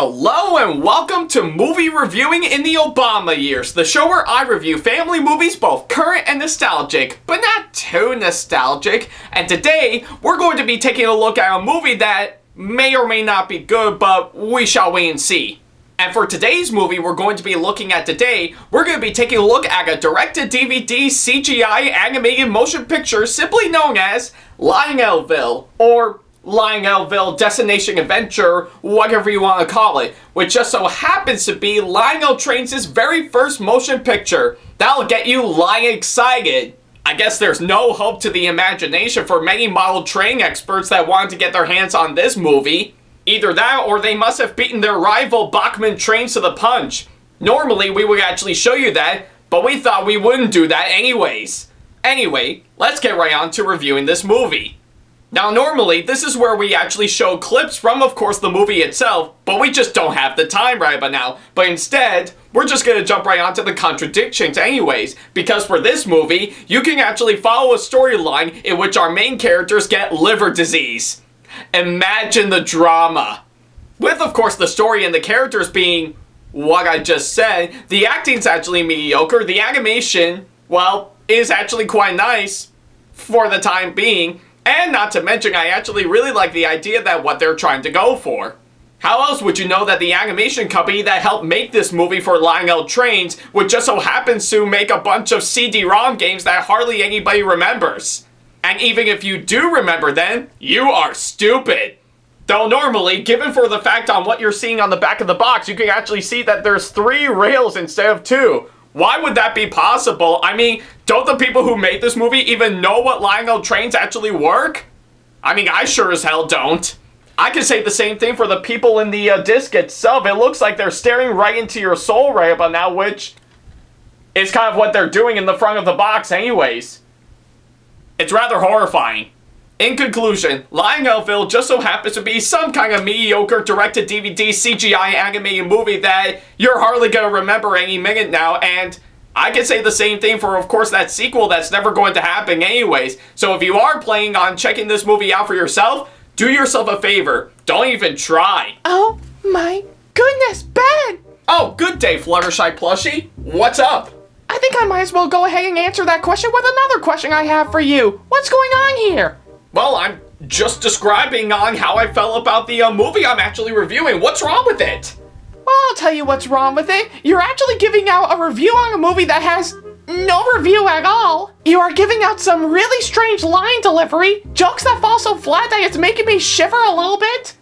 Hello and welcome to Movie Reviewing in the Obama Years, the show where I review family movies both current and nostalgic, but not too nostalgic. And today, we're going to be taking a look at a movie that may or may not be good, but we shall wait and see. And for today's movie we're going to be looking at today, we're going to be taking a look at a direct-to-DVD CGI animated motion picture simply known as Lionelville, or Lionelville Destination Adventure, whatever you want to call it, which just so happens to be Lionel Trains' very first motion picture. That'll get you lion excited. I guess there's no hope to the imagination for many model train experts that wanted to get their hands on this movie. Either that or they must have beaten their rival Bachmann Trains to the punch. Normally we would actually show you that, but we thought we wouldn't do that anyways. Anyway, let's get right on to reviewing this movie. Now normally, this is where we actually show clips from, of course, the movie itself, but we just don't have the time right by now. But instead, we're just gonna jump right onto the contradictions anyways, because for this movie, you can actually follow a storyline in which our main characters get liver disease. Imagine the drama. With, of course, the story and the characters being what I just said, the acting's actually mediocre, the animation, well, is actually quite nice for the time being. And not to mention, I actually really like the idea that what they're trying to go for. How else would you know that the animation company that helped make this movie for Lionel Trains would just so happens to make a bunch of CD-ROM games that hardly anybody remembers? And even if you do remember them, you are stupid. Though normally, given for the fact on what you're seeing on the back of the box, you can actually see that there's 3 rails instead of 2. Why would that be possible? I mean, don't the people who made this movie even know what Lionel Trains actually work? I mean, I sure as hell don't. I can say the same thing for the people in the disc itself. It looks like they're staring right into your soul right about now, which is kind of what they're doing in the front of the box anyways. It's rather horrifying. In conclusion, Lionelville just so happens to be some kind of mediocre direct-to-DVD CGI animated movie that you're hardly gonna remember any minute now, and I can say the same thing for, of course, that sequel that's never going to happen anyways. So if you are planning on checking this movie out for yourself, do yourself a favor. Don't even try. Oh my goodness, Ben! Oh, good day, Fluttershy plushie. What's up? I think I might as well go ahead and answer that question with another question I have for you. What's going on here? Well, I'm just describing on how I felt about the movie I'm actually reviewing. What's wrong with it? Well, I'll tell you what's wrong with it. You're actually giving out a review on a movie that has no review at all. You are giving out some really strange line delivery, jokes that fall so flat that it's making me shiver a little bit.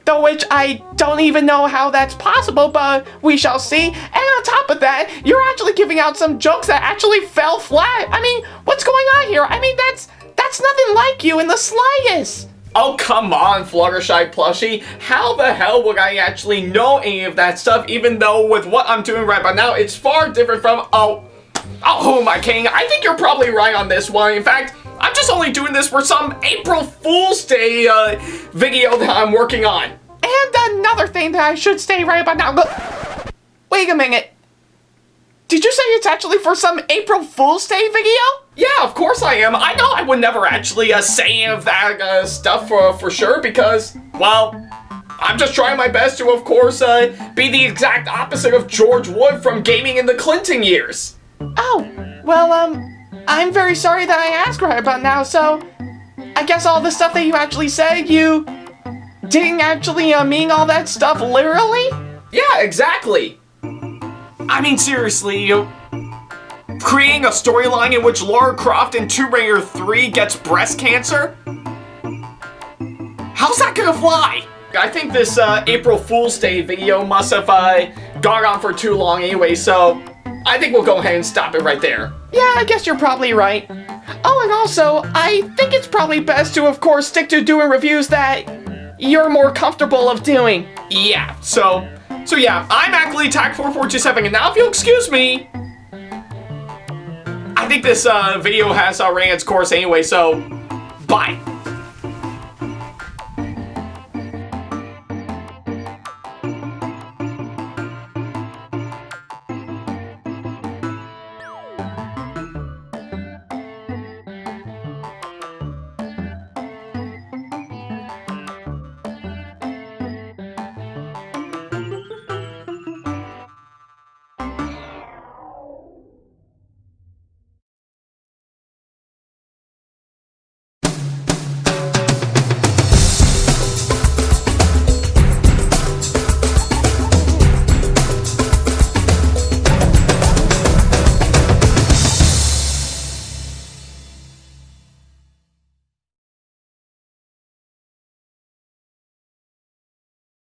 Though which I don't even know how that's possible, but we shall see. And on top of that, you're actually giving out some jokes that actually fell flat. I mean, what's going on here? I mean, that's nothing like you in the slightest. Oh, come on, Fluttershy plushie. How the hell would I actually know any of that stuff, even though with what I'm doing right by now, it's far different from, oh, who am I kidding? I think you're probably right on this one. In fact, I'm just only doing this for some April Fool's Day video that I'm working on. And another thing that I should say right about now, wait a minute. Did you say it's actually for some April Fool's Day video? Yeah, of course I am. I know I would never actually say any of that stuff for sure because, well, I'm just trying my best to, of course, be the exact opposite of George Wood from Gaming in the Clinton years. Oh, well, I'm very sorry that I asked right about now, so I guess all the stuff that you actually said, you didn't actually mean all that stuff literally? Yeah, exactly. I mean, seriously, creating a storyline in which Lara Croft in Tomb Raider 3 gets breast cancer? How's that gonna fly? I think this April Fool's Day video must have gone on for too long anyway, so I think we'll go ahead and stop it right there. Yeah, I guess you're probably right. Oh, and also, I think it's probably best to, of course, stick to doing reviews that you're more comfortable of doing. Yeah, so yeah, I'm Ackley4427, and now if you'll excuse me, I think this video has ran its course anyway, so bye.